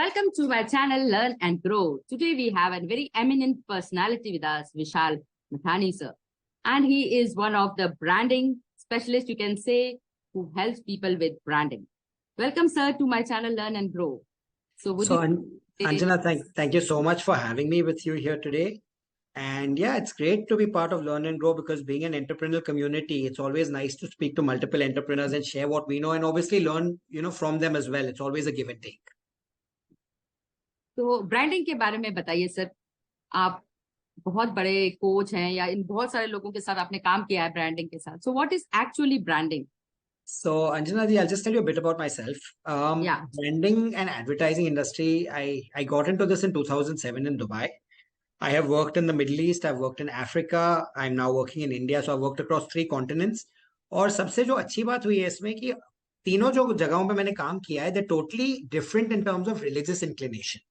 Welcome to my channel, Learn and Grow. Today we have a very eminent personality with us, Vishal Mahtani, sir. And he is one of the branding specialists, you can say, who helps people with branding. Welcome, sir, to my channel, Learn and Grow. Anjana, thank you so much for having me with you here today. And yeah, it's great to be part of Learn and Grow because being an entrepreneurial community, it's always nice to speak to multiple entrepreneurs and share what we know and obviously learn, from them as well. It's always a give and take. तो branding के बारे में बताइए sir, आप बहुत बड़े coach हैं या इन बहुत सारे लोगों के साथ आपने काम किया है ब्रांडिंग के साथ. So what is actually branding? So Anjana ji, I'll just tell you a bit about myself. Branding and advertising industry, I got into this in 2007 in Dubai. I have worked in the Middle East, I've worked in Africa, I'm now working in India, so I've worked across 3 continents. और सबसे जो अच्छी बात हुई है इसमें कि तीनों जो जगहों पे मैंने काम किया है, they're totally different in terms of religious inclination.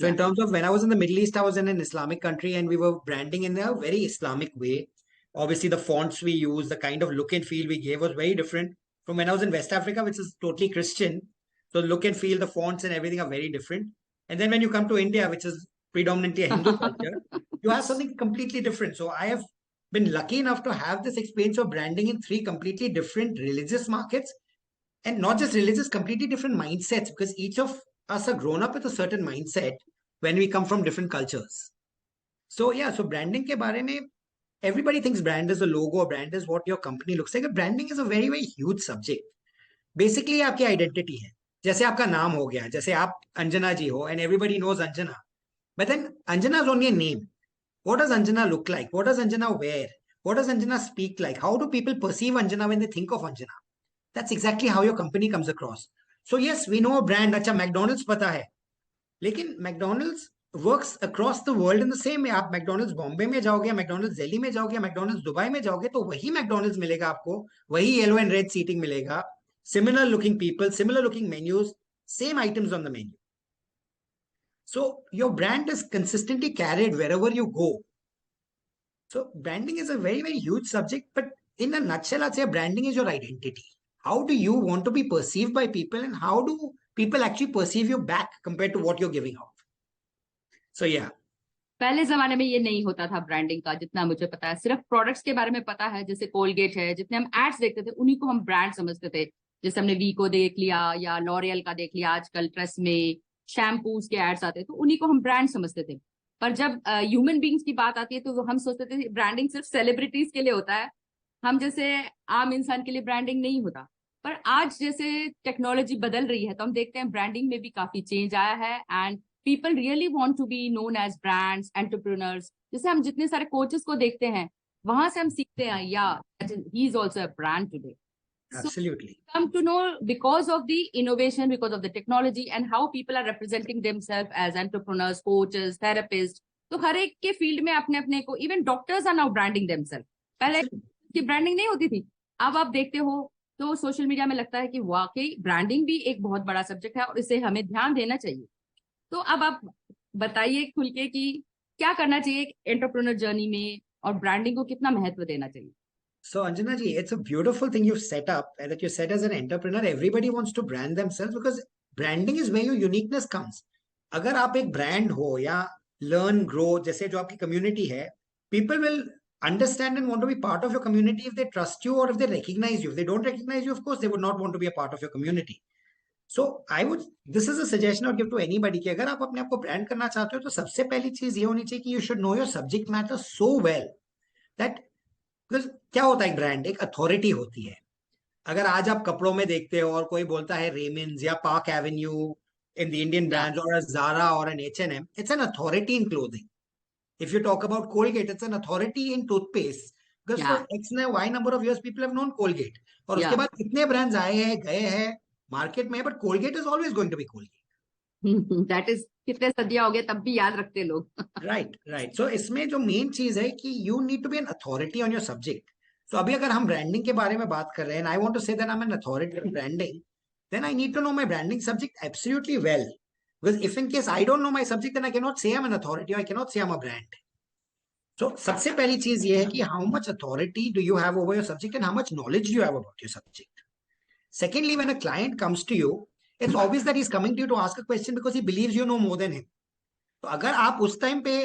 So in terms of when I was in the Middle East, I was in an Islamic country and we were branding in a very Islamic way. Obviously, the fonts we use, the kind of look and feel we gave was very different from when I was in West Africa, which is totally Christian. So the look and feel, the fonts and everything are very different. And then when you come to India, which is predominantly a Hindu culture, you have something completely different. So I have been lucky enough to have this experience of branding in 3 completely different religious markets. And not just religious, completely different mindsets, because each of us are grown up with a certain mindset when we come from different cultures. So yeah, so branding ke baare mein, everybody thinks brand is a logo, brand is what your company looks like. Branding is a very, very huge subject. Basically, आपकी identity है. जैसे आपका नाम हो गया, जैसे आप अंजना जी हो, and everybody knows Anjana. But then Anjana is only a name. What does Anjana look like? What does Anjana wear? What does Anjana speak like? How do people perceive Anjana when they think of Anjana? That's exactly how your company comes across. So yes, we know a brand. अच्छा McDonald's पता है, लेकिन McDonald's works across the world in the same way. आप McDonald's Bombay में जाओगे, McDonald's Delhi में जाओगे, McDonald's Dubai में जाओगे, तो वही McDonald's मिलेगा आपको, वही येलो एंड रेड सीटिंग मिलेगा, similar looking people, similar looking menus, same items on the menu. So your brand is consistently carried wherever you go. So branding is a very, very huge subject, but in a nutshell, I'd say branding is your identity. How do you want to be perceived by people and how do people actually perceive you back compared to what you're giving out? So yeah. पहले जमाने में ये नहीं होता था branding का, जितना मुझे पता है. सिर्फ प्रोडक्ट्स के बारे में पता है, जैसे कोलगेट है, जितने हम एड्स देखते थे उन्हीं को हम ब्रांड समझते थे. जैसे हमने वी को देख लिया या लॉरियल का देख लिया, आजकल ट्रस्ट में शैम्पूज के एड्स आते थे, तो उन्हीं को हम ब्रांड समझते थे. पर जब ह्यूमन बींग्स की बात आती है तो हम सोचते थे ब्रांडिंग सिर्फ सेलिब्रिटीज के लिए होता है, हम जैसे आम इंसान के लिए ब्रांडिंग नहीं होता. पर आज जैसे टेक्नोलॉजी बदल रही है तो हम देखते हैं ब्रांडिंग में भी काफी चेंज आया है and people really want to be known as brands, entrepreneurs. जैसे हम जितने सारे कोचेस को देखते हैं वहां से हम सीखते हैं, या he is also a brand today. Absolutely. So, come to know because of the innovation, because of the technology and how people are representing themselves as entrepreneurs, coaches, therapists. तो हर एक के फील्ड में अपने अपने को, even doctors are now branding themselves. पहले की branding नहीं होती थी, अब आप देखते हो तो सोशल मीडिया में लगता है कि वाकई ब्रांडिंग भी एक बहुत बड़ा सब्जेक्ट है और इसे हमें ध्यान देना चाहिए. तो अब आप बताइए खुल के कि क्या करना चाहिए एक एंटरप्रेन्योर जर्नी में और ब्रांडिंग को कितना महत्व देना चाहिए. So Anjana ji, it's a beautiful thing you've set up, and that you said as an entrepreneur, everybody wants to brand themselves because branding is where your uniqueness comes. अगर आप एक brand हो या learn, grow, जैसे जो आपकी community है, people will understand and want to be part of your community if they trust you or if they recognize you. If they don't recognize you, of course, they would not want to be a part of your community. So this is a suggestion I would give to anybody कि अगर आप अपने आप को brand करना चाहते हो तो सबसे पहली चीज ये होनी चाहिए कि you should know your subject matter so well that because क्या होता है, ब्रांड एक अथॉरिटी होती है. अगर आज आप कपड़ों में देखते हो और कोई बोलता है रेमंड्स या Park Avenue in the Indian brands और ज़ारा और an H&M, it's an authority in clothing. If you talk about Colgate, it's an authority in toothpaste because for X Y number of years people have known Colgate. और उसके बाद कितने brands आए हैं गए हैं मार्केट में, but Colgate is always going to be Colgate. That is कितने सदियां हो गए तब भी याद रखते लोग. राइट. सो इसमें जो मेन चीज है कि you need to be an authority on your subject. तो अभी अगर हम ब्रांडिंग के बारे में बात कर रहे हैं, I want to say that I am an authority in branding, then I need to know my branding subject absolutely well. Because if in case I don't know my subject then I can not say I am an authority, I can not say I am a brand. सो सबसे पहली चीज ये है कि how much authority do you have over your subject and how much knowledge do you have about your subject. Secondly, when a client comes to you, it's obvious that he's coming to you to ask a question because he believes you know more than him. तो अगर आप उस time पे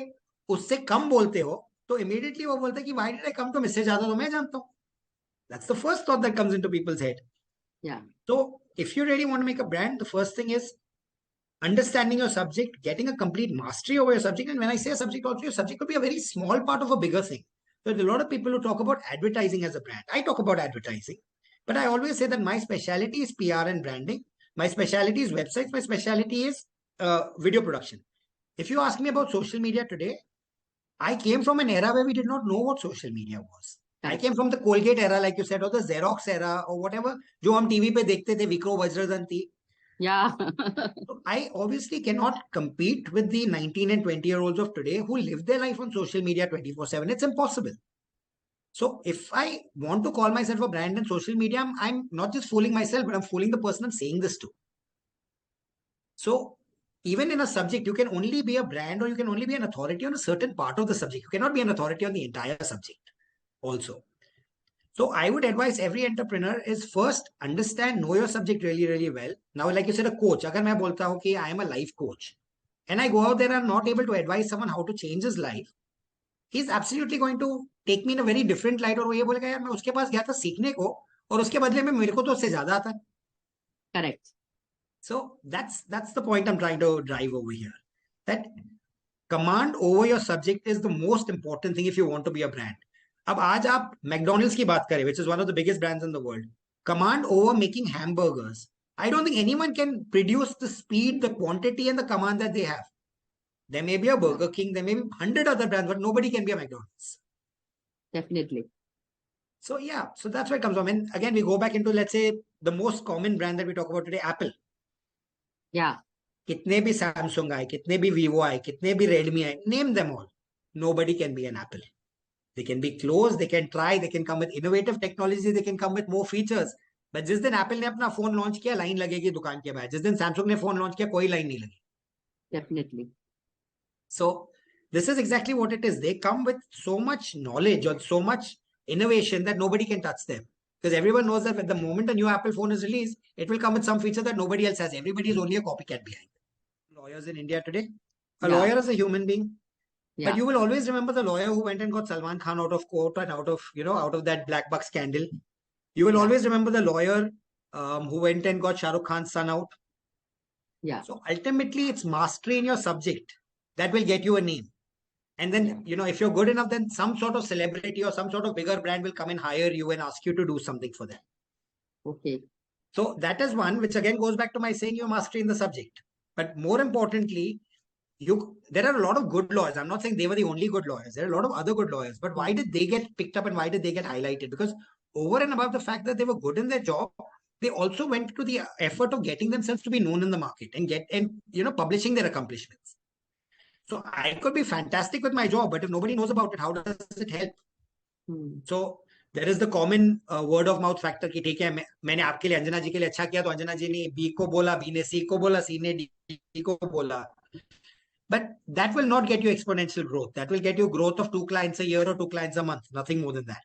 उससे कम बोलते हो तो immediately वो बोलता है कि why did I come to him, इससे ज्यादा तो मैं जानता हूँ. That's the first thought that comes into people's head. Yeah. So if you really want to make a brand, the first thing is understanding your subject, getting a complete mastery over your subject. And when I say a subject, also your subject could be a very small part of a bigger thing. There's a lot of people who talk about advertising as a brand. I talk about advertising, but I always say that my specialty is PR and branding. My specialty is websites. My specialty is video production. If you ask me about social media today, I came from an era where we did not know what social media was. I came from the Colgate era, like you said, or the Xerox era, or whatever. जो हम TV पे देखते थे, विक्रो Vajradanti. Yeah. So I obviously cannot compete with the 19 and 20-year-olds of today who live their life on social media 24/7. It's impossible. So if I want to call myself a brand in social media, I'm not just fooling myself, but I'm fooling the person I'm saying this to. So even in a subject, you can only be a brand or you can only be an authority on a certain part of the subject. You cannot be an authority on the entire subject also. So I would advise every entrepreneur is first understand, know your subject really, really well. Now, like you said, a coach. अगर मैं बोलता हूँ कि I am a life coach and I go out there and I'm not able to advise someone how to change his life, he's absolutely going to take me in a very different light. और वो ये बोलेगा यार मैं उसके पास गया था सीखने को और उसके बदले में मेरे को तो उससे ज्यादा आता है. Correct. So that's the point I'm trying to drive over here. That command over your subject is the most important thing if you want to be a brand. अब आज आप मैकडोनल्ड्स की बात करें, which is one of the biggest brands in the world, command over making hamburgers. I don't think anyone can produce the speed, the quantity, and the command that they have. There may be a Burger King, there may be 100 other brands, but nobody can be a McDonald's. Definitely. So yeah, so that's where it comes from. And again, we go back into, let's say, the most common brand that we talk about today, Apple. Yeah. कितने भी Samsung आए, कितने भी Vivo आए, कितने भी Redmi आए, name them all. Nobody can be an Apple. They can be close, they can try, they can come with innovative technology, they can come with more features. But जिस दिन Apple ने अपना phone launch किया, line लगेगी दुकान के बाहर. जिस दिन Samsung ने फोन लॉन्च किया, कोई लाइन नहीं लगी. Definitely. So this is exactly what it is. They come with so much knowledge or so much innovation that nobody can touch them. Because everyone knows that at the moment a new Apple phone is released, it will come with some feature that nobody else has. Everybody is only a copycat behind. Lawyers in India today, a lawyer is a human being. Yeah. But you will always remember the lawyer who went and got Salman Khan out of court and out of that black buck scandal. You will always remember the lawyer who went and got Shah Rukh Khan's son out. Yeah. So ultimately, it's mastery in your subject that will get you a name. And then, if you're good enough, then some sort of celebrity or some sort of bigger brand will come and hire you and ask you to do something for them. Okay. So that is one, which again goes back to my saying you're mastery in the subject. But more importantly, there are a lot of good lawyers. I'm not saying they were the only good lawyers. There are a lot of other good lawyers. But why did they get picked up and why did they get highlighted? Because over and above the fact that they were good in their job, they also went to the effort of getting themselves to be known in the market and publishing their accomplishments. So I could be fantastic with my job, but if nobody knows about it, how does it help? So there is the common word of mouth factor कि ठीक है मैंने आपके लिए अंजना जी के लिए अच्छा किया तो अंजना जी ने B को बोला, B ने C को बोला, C ने D को बोला. But that will not get you exponential growth. That will get you growth of 2 clients a year or 2 clients a month. Nothing more than that.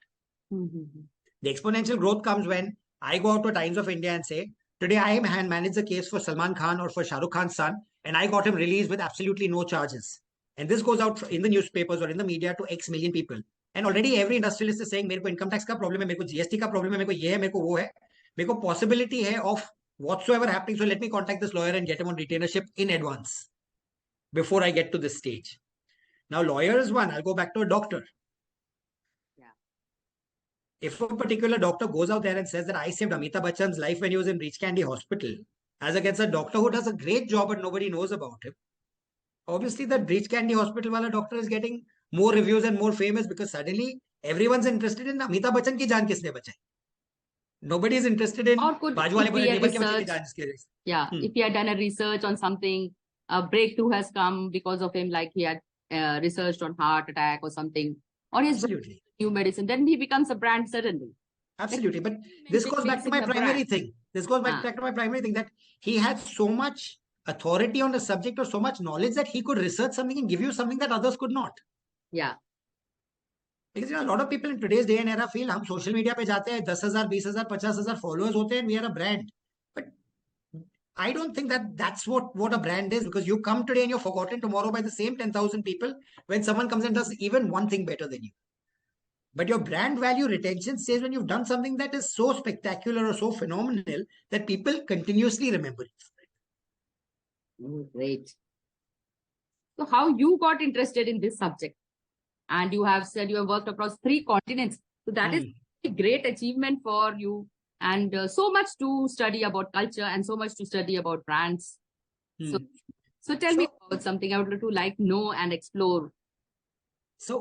The exponential growth comes when I go out to Times of India and say, today I manage the case for Salman Khan or for Shah Rukh Khan's son, and I got him released with absolutely no charges. And this goes out in the newspapers or in the media to X million people. And already every industrialist is saying, मेरे को income tax का problem है, मेरे को GST का problem है, मेरे को ये है, मेरे को वो है, मेरे को possibility है of whatsoever happening. So let me contact this lawyer and get him on retainership in advance before I get to this stage. Now, lawyer is one. I'll go back to a doctor. Yeah. If a particular doctor goes out there and says that I saved Amitabh Bachchan's life when he was in Breach Candy Hospital, as against a doctor who does a great job but nobody knows about him, obviously that Breach Candy Hospital wala doctor is getting more reviews and more famous because suddenly everyone's interested in Amitabh Bachchan ki jaan kisne bachai. Nobody is interested in baaju wale boले neighbor ke bachche ki jaan kiske. Yeah, if he had done a research on something, a breakthrough has come because of him, like he had researched on heart attack or something, or his new medicine, then he becomes a brand suddenly. Absolutely. But this goes back to my primary thing. This goes back to my primary thing that he had so much authority on the subject or so much knowledge that he could research something and give you something that others could not. Yeah. Because a lot of people in today's day and era feel हम social media पे जाते हैं 10,000, 20,000, 50,000 followers होते हैं and we are a brand. But I don't think that that's what a brand is, because you come today and you're forgotten tomorrow by the same 10,000 people when someone comes and does even one thing better than you. But your brand value retention stays when you've done something that is so spectacular or so phenomenal that people continuously remember it. Oh, great. So how you got interested in this subject? And you have said you have worked across 3 continents. So that is a great achievement for you. And so much to study about culture and so much to study about brands. So tell me about something I would like to know and explore. So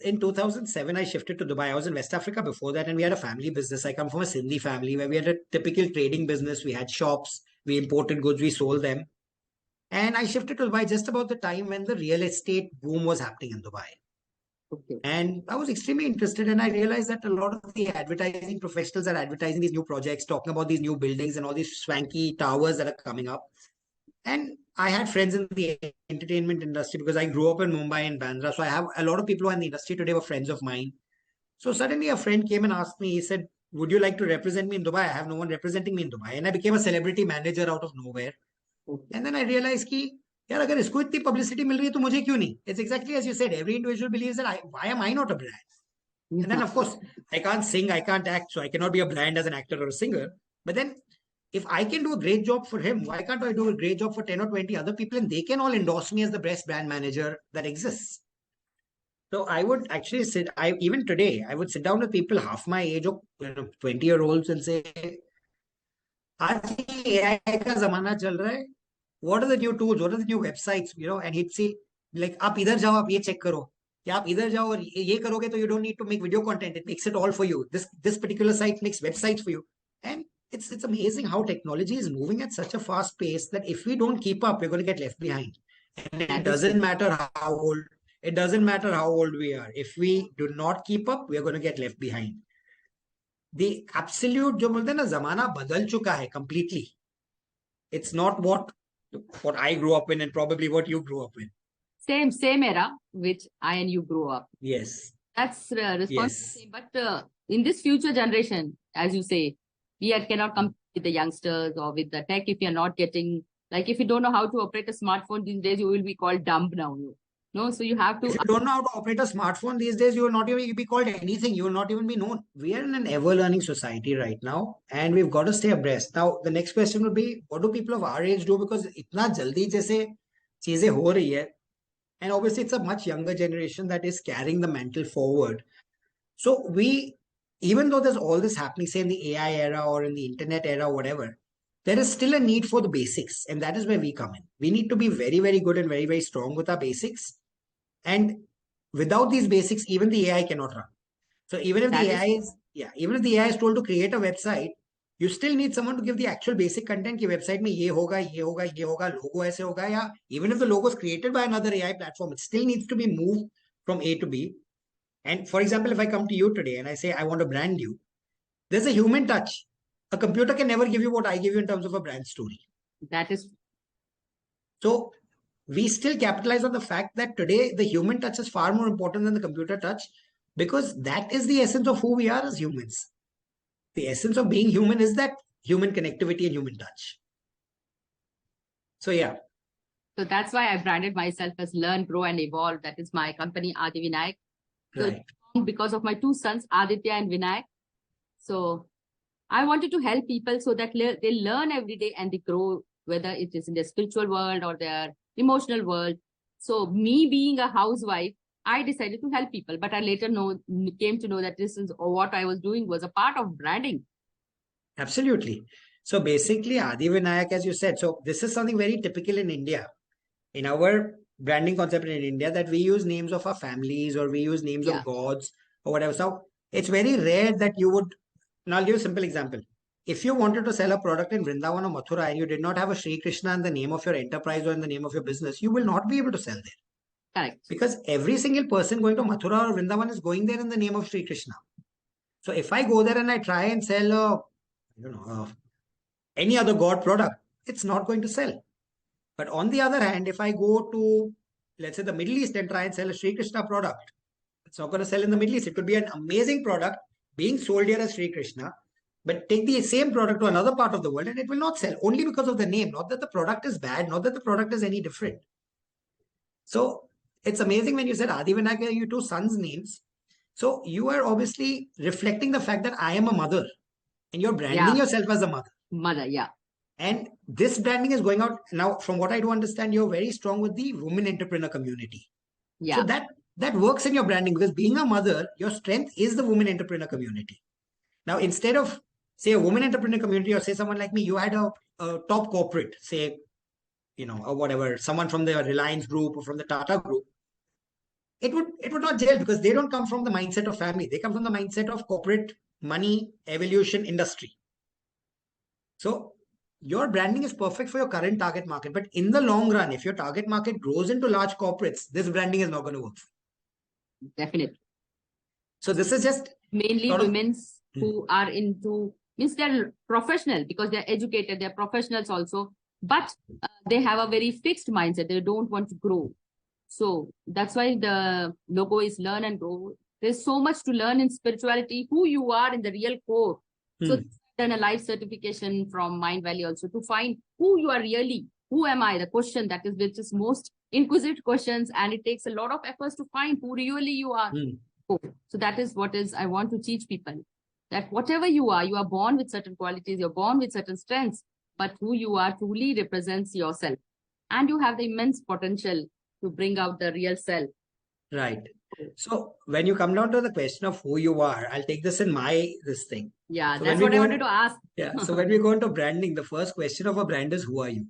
in 2007, I shifted to Dubai. I was in West Africa before that, and we had a family business. I come from a Sindhi family where we had a typical trading business. We had shops, we imported goods, we sold them. And I shifted to Dubai just about the time when the real estate boom was happening in Dubai. Okay. And I was extremely interested, and I realized that a lot of the advertising professionals are advertising these new projects, talking about these new buildings and all these swanky towers that are coming up. And I had friends in the entertainment industry because I grew up in Mumbai and Bandra. So I have a lot of people who are in the industry today were friends of mine. So suddenly a friend came and asked me, he said, would you like to represent me in Dubai? I have no one representing me in Dubai. And I became a celebrity manager out of nowhere. Okay. And then I realized कि यार अगर इसको इतनी publicity मिल रही है तो मुझे क्यों नहीं? It's exactly as you said. Every individual believes that why am I not a brand? And then of course I can't sing, I can't act, so I cannot be a brand as an actor or a singer. But then if I can do a great job for him, why can't I do a great job for 10 or 20 other people, and they can all endorse me as the best brand manager that exists? So I would actually even today, I would sit down with people half my age or 20-year-olds and say, आज ये AI का जमाना चल रहा है. What are the new tools? What are the new websites? And he'd say, like, आप इधर जाओ, आप ये check करो. या आप इधर जाओ और ये करोगे तो you don't need to make video content. It makes it all for you. This particular site makes websites for you. And it's amazing how technology is moving at such a fast pace that if we don't keep up, we're going to get left behind. And it doesn't matter how old we are. If we do not keep up, we are going to get left behind. The absolute जो बोलते हैं ना जमाना बदल चुका है completely. It's not what I grew up in and probably what you grew up in. Same era which I and you grew up. Yes. That's responsible. Yes. But in this future generation, as you say, we cannot compete with the youngsters or with the tech if you're not getting, like if you don't know how to operate a smartphone these days, you will be called dumb now. No, so you have to. If you don't know how to operate a smartphone these days, you will not even be called anything. You will not even be known. We are in an ever-learning society right now, and we've got to stay abreast. Now, the next question would be, what do people of our age do? Because itna jaldi jaise cheezein ho rahi hai, and obviously it's a much younger generation that is carrying the mantle forward. So even though there's all this happening, say in the AI era or in the internet era, whatever, there is still a need for the basics. And that is where we come in. We need to be very, very good and very, very strong with our basics. And without these basics, even the AI cannot run. So even if the AI is told to create a website, you still need someone to give the actual basic content. कि website में ये होगा, ये होगा, ये होगा, logo ऐसे होगा, या even if the logo is created by another AI platform, it still needs to be moved from A to B. And for example, if I come to you today and I say, I want to brand you, there's a human touch. A computer can never give you what I give you in terms of a brand story. That is. So we still capitalize on the fact that today the human touch is far more important than the computer touch, because that is the essence of who we are as humans. The essence of being human is that human connectivity and human touch. So yeah. So that's why I branded myself as Learn, Grow and Evolve. That is my company, Adi Vinayak. Right. So because of my 2 sons, Aditya and Vinayak. So I wanted to help people so that they learn every day and they grow, whether it is in their spiritual world or their emotional world. So me being a housewife, I decided to help people, but I later came to know that this is what I was doing was a part of branding. Absolutely. So basically, Adi Vinayak, as you said, so this is something very typical in India. In our branding concept in India, that we use names of our families or we use names of gods or whatever. So it's very rare that you would. Now I'll give you a simple example. If you wanted to sell a product in Vrindavan or Mathura and you did not have a Sri Krishna in the name of your enterprise or in the name of your business, you will not be able to sell there. Correct. Because every single person going to Mathura or Vrindavan is going there in the name of Sri Krishna. So if I go there and I try and sell any other god product, it's not going to sell. But on the other hand, if I go to, let's say, the Middle East and try and sell a Sri Krishna product, it's not going to sell in the Middle East. It could be an amazing product being sold here as Sri Krishna, But take the same product to another part of the world and it will not sell only because of the name, not that the product is bad, not that the product is any different. So it's amazing when you said Adi Vinayak are your two sons' names. So you are obviously reflecting the fact that I am a mother and you're branding yourself as a mother. Mother, yeah. And this branding is going out now. From what I do understand, you're very strong with the women entrepreneur community. Yeah. So that works in your branding because being a mother, your strength is the women entrepreneur community. Now, instead of say a woman entrepreneur community or say someone like me, you had a top corporate, say, or whatever, someone from the Reliance group or from the Tata group, it would not gel because they don't come from the mindset of family. They come from the mindset of corporate money, evolution, industry. So your branding is perfect for your current target market. But in the long run, if your target market grows into large corporates, this branding is not going to work. Definitely. So this is just mainly women's who are into, means they're professional because they're educated, they're professionals also, but they have a very fixed mindset. They don't want to grow. So that's why the logo is learn and grow. There's so much to learn in spirituality, who you are in the real core. So I've done a life certification from Mind Valley also to find who you are really. Who am I? The question that is which is most inquisitive questions, and it takes a lot of efforts to find who really you are. So that is what is I want to teach people, that whatever you are born with certain qualities, you're born with certain strengths, but who you are truly represents yourself, and you have the immense potential to bring out the real self. Right. So when you come down to the question of who you are, I'll take this in this thing. Yeah, so that's what I wanted to ask. Yeah. So when we go into branding, the first question of a brand is who are you?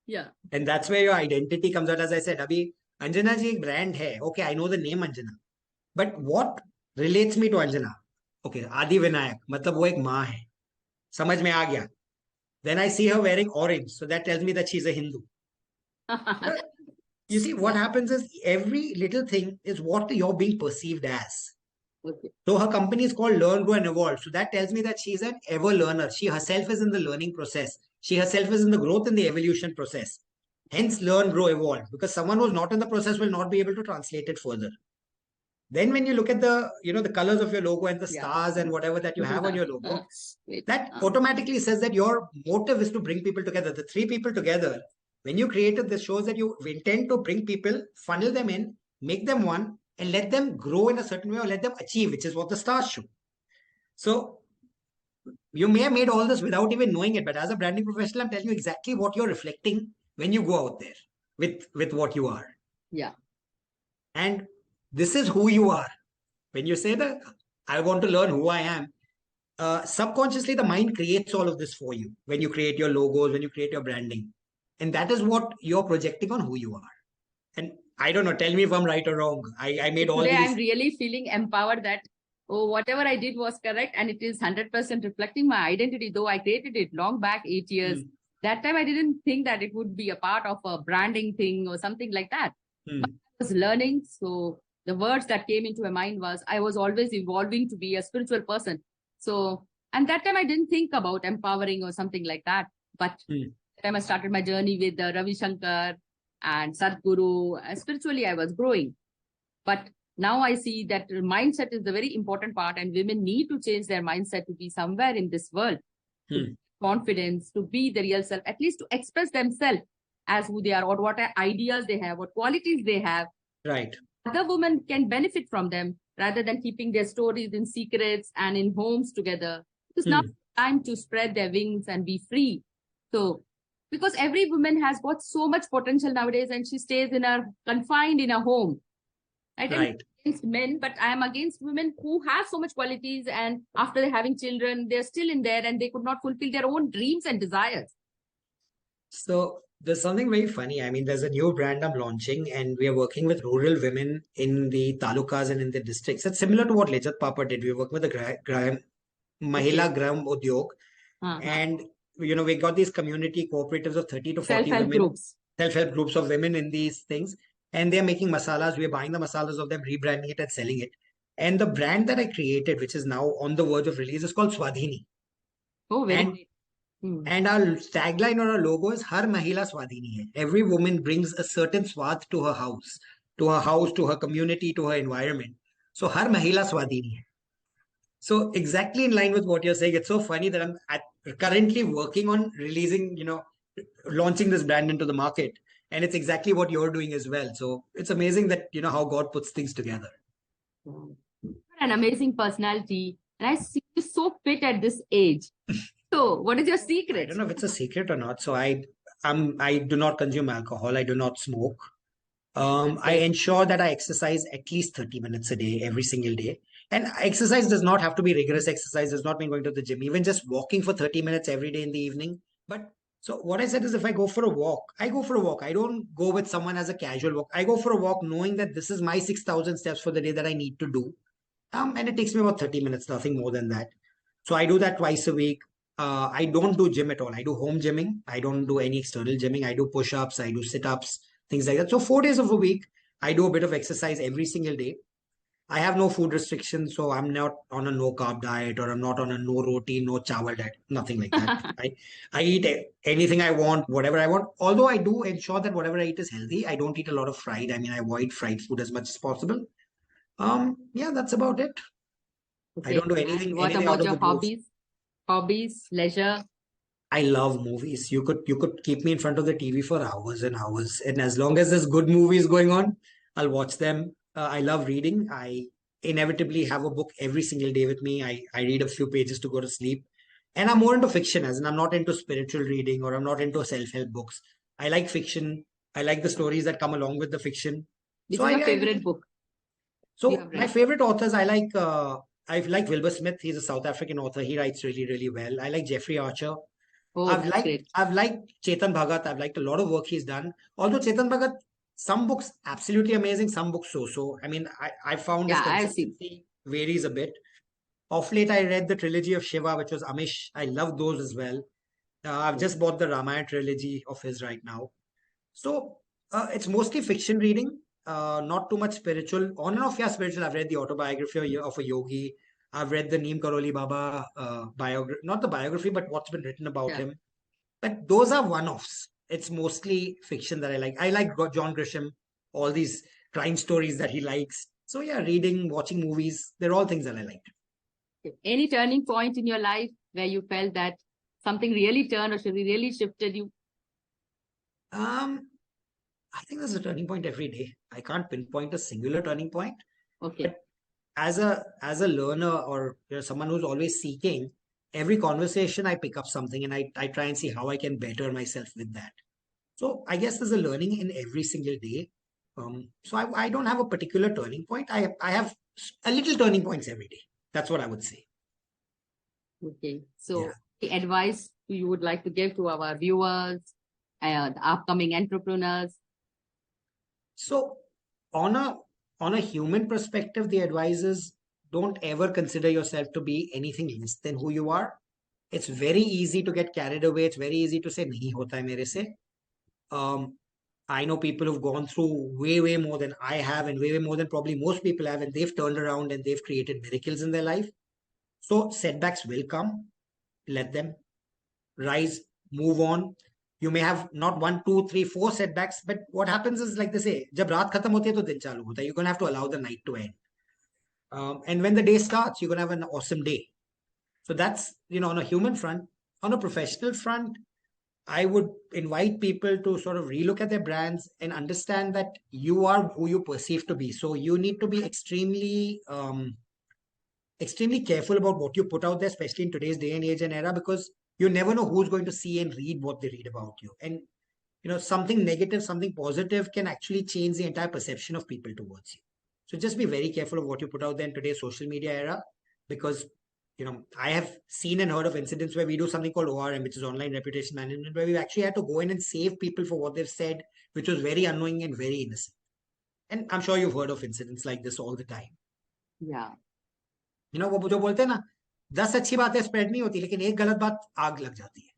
Yeah. And that's where your identity comes out. As I said, Abhi, Anjana ji ek brand hai. Okay, I know the name Anjana. But what relates me to Anjana? Okay, Adi Vinayak. मतलब वो एक माँ है. समझ में आ गया. Then I see her wearing orange. So that tells me that she's a Hindu. You see, what happens is every little thing is what you're being perceived as. Okay. So her company is called Learn, Grow and Evolve. So that tells me that she's an ever learner. She herself is in the learning process. She herself is in the growth and the evolution process. Hence, learn, grow, evolve. Because someone who's not in the process will not be able to translate it further. Then when you look at the colors of your logo and the stars and whatever that you have on your logo, that automatically says that your motive is to bring people together. The three people together. When you created this, shows that you intend to bring people, funnel them in, make them one, and let them grow in a certain way or let them achieve, which is what the stars show. So you may have made all this without even knowing it, but as a branding professional, I'm telling you exactly what you're reflecting when you go out there with what you are. Yeah. And this is who you are. When you say that I want to learn who I am, subconsciously the mind creates all of this for you when you create your logos, when you create your branding. And that is what you're projecting on who you are. And I don't know, tell me if I'm right or wrong. I made all Today these. I'm really feeling empowered that, whatever I did was correct and it is 100% reflecting my identity, though I created it long back, 8 years. That time I didn't think that it would be a part of a branding thing or something like that. But I was learning. So the words that came into my mind was, I was always evolving to be a spiritual person. So, and that time I didn't think about empowering or something like that. But that time I started my journey with Ravi Shankar and Sadhguru. Spiritually, I was growing. But now I see that mindset is the very important part, and women need to change their mindset to be somewhere in this world. Confidence, to be the real self, at least to express themselves as who they are, or what ideas they have, what qualities they have. Right. Other women can benefit from them rather than keeping their stories in secrets and in homes together. It's now time to spread their wings and be free. So, because every woman has got so much potential nowadays and she stays confined in a home. I'm against men, but I am against women who have so much qualities, and after having children, they're still in there and they could not fulfill their own dreams and desires. So there's something very funny. I mean, there's a new brand I'm launching and we are working with rural women in the talukas and in the districts. It's similar to what Lejat Papa did. We work with the Mahila Gram Udyog. And, we got these community cooperatives of 30 to 40 women. Self-help groups of women in these things. And they're making masalas. We're buying the masalas of them, rebranding it and selling it. And the brand that I created, which is now on the verge of release, is called Swadhini. Oh, very great. And our tagline or our logo is Har Mahila Swadhini hai. Every woman brings a certain swadh to her house, to her community, to her environment. So Har Mahila Swadhini hai. So exactly in line with what you're saying, it's so funny that I'm currently working on releasing, launching this brand into the market. And it's exactly what you're doing as well. So it's amazing that, how God puts things together. Wow. An amazing personality. And I see you so fit at this age. So what is your I secret? don't know if it's a secret or not. So I do not consume alcohol. I do not smoke. I ensure that I exercise at least 30 minutes a day, every single day. And exercise does not have to be rigorous exercise, does not mean going to the gym, even just walking for 30 minutes every day in the evening. But so what I said is if I go for a walk, I go for a walk. I don't go with someone as a casual walk. I go for a walk knowing that this is my 6,000 steps for the day that I need to do. And it takes me about 30 minutes, nothing more than that. So I do that twice a week. I don't do gym at all. I do home gymming. I don't do any external gymming. I do push-ups. I do sit-ups, things like that. So 4 days of a week, I do a bit of exercise every single day. I have no food restrictions, so I'm not on a no carb diet or I'm not on a no roti, no chawal diet, nothing like that. I eat anything I want, whatever I want. Although I do ensure that whatever I eat is healthy. I don't eat a lot of fried. I mean, I avoid fried food as much as possible. Yeah, that's about it. I Okay. don't do And anything what out about of your the blue. hobbies, leisure? I love movies. You could keep me in front of the TV for hours and hours, and as long as there's good movies going on, I'll watch them. I love reading. I inevitably have a book every single day with me. I read a few pages to go to sleep, and I'm more into fiction, as in I'm not into spiritual reading or I'm not into self-help books. I like fiction. I like the stories that come along with the fiction. Which So is I, your I favorite book you so have my read? favorite authors, I like Wilbur Smith. He's a South African author. He writes really, really well. I like Jeffrey Archer. Oh, that's great. I've liked Chetan Bhagat. I've liked a lot of work he's done. Although Chetan Bhagat, some books absolutely amazing, some books so. I mean, I found his Yeah, I've seen. consistency varies a bit. Of late, I read the trilogy of Shiva, which was Amish. I love those as well. I've just bought the Ramayana trilogy of his right now. So it's mostly fiction reading, not too much spiritual. On and off, yeah, spiritual. I've read the autobiography of a yogi. I've read the Neem Karoli Baba biography, not the biography, but what's been written about Yeah. him. But those are one-offs. It's mostly fiction that I like. I like John Grisham, all these crime stories that he likes. So yeah, reading, watching movies, they're all things that I like. Any turning point in your life where you felt that something really turned or really shifted you? Um, I think there's a turning point every day. I can't pinpoint a singular turning point. Okay. But as a learner or someone who's always seeking, every conversation I pick up something and I try and see how I can better myself with that. So I guess there's a learning in every single day. So I don't have a particular turning point. I have a little turning points every day. That's what I would say. Okay. Yeah. So the advice you would like to give to our viewers, the upcoming entrepreneurs? So on a human perspective, the advice is don't ever consider yourself to be anything less than who you are. It's very easy to get carried away. It's very easy to say nahi hota hai mere se. I know people who've gone through way, way more than I have, and way, way more than probably most people have, and they've turned around and they've created miracles in their life. So setbacks will come. Let them rise, move on. You may have not 1, 2, 3, 4 setbacks, but what happens is like they say, जब रात खत्म होती है तो दिन चालू होता है. You're gonna have to allow the night to end. And when the day starts, you're gonna have an awesome day. So that's on a human front. On a professional front, I would invite people to sort of relook at their brands and understand that you are who you perceive to be. So you need to be extremely careful about what you put out there, especially in today's day and age and era, because you never know who's going to see and read what they read about you. And something negative, something positive can actually change the entire perception of people towards you. So just be very careful of what you put out there in today's social media era, because I have seen and heard of incidents where we do something called ORM, which is online reputation management, where we actually had to go in and save people for what they've said, which was very annoying and very innocent. And I'm sure you've heard of incidents like this all the time. Yeah. वो जो बोलते हैं ना, 10 अच्छी बातें spread नहीं होती, लेकिन एक गलत बात आग लग जाती है.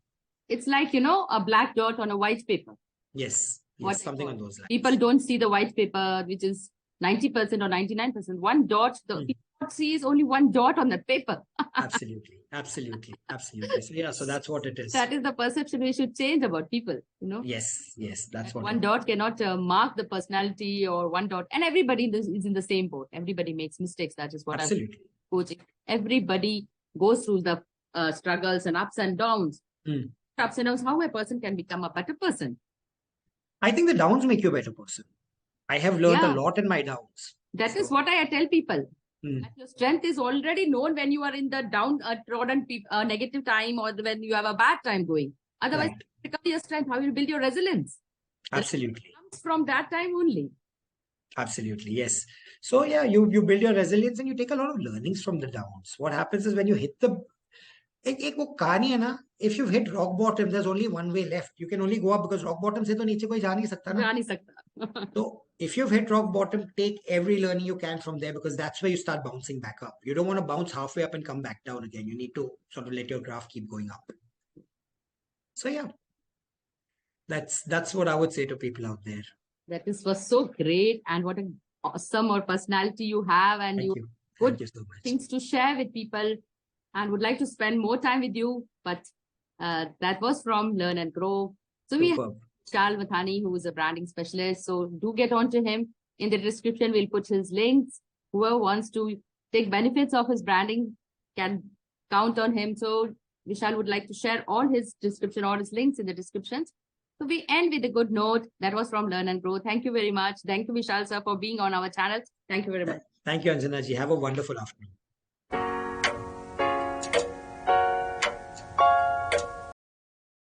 It's like, a black dot on a white paper. Yes, What something on those lines. People don't see the white paper, which is 90% or 99%. One dot, people see is only one dot on the paper. Absolutely. So that's what it is. That is the perception we should change about people, Yes, that's what one dot cannot mark the personality, or one dot, and everybody is in the same boat. Everybody makes mistakes. That is what I'm coaching. Everybody goes through the struggles and ups and downs. Ups and downs, how a person can become a better person. I think the downs make you a better person. I have learned a lot in my downs. That is what I tell people. That your strength is already known when you are in the downtrodden negative time, or when you have a bad time going. Otherwise, become your strength. How you build your resilience? Absolutely. It comes from that time only. Absolutely, yes. So yeah, you build your resilience and you take a lot of learnings from the downs. What happens is when you hit the एक वो कहानी है ना, if you've hit rock bottom, there's only one way left. You can only go up, because rock bottom से तो नीचे कोई जा नहीं सकता ना. जा नहीं सकता. So if you've hit rock bottom, take every learning you can from there, because that's where you start bouncing back up. You don't want to bounce halfway up and come back down again. You need to sort of let your graph keep going up. So yeah, that's what I would say to people out there. That was so great, and what an awesome personality you have, and Thank you good so much. Things to share with people, and would like to spend more time with you. But that was from Learn and Grow. So we have Vishal Mahtani, who is a branding specialist. So do get on to him. In the description, we'll put his links. Whoever wants to take benefits of his branding can count on him. So Vishal would like to share all his description, all his links in the descriptions. So we end with a good note. That was from Learn and Grow. Thank you very much. Thank you, Vishal sir, for being on our channel. Thank you very much. Thank you, Anjana ji. Have a wonderful afternoon.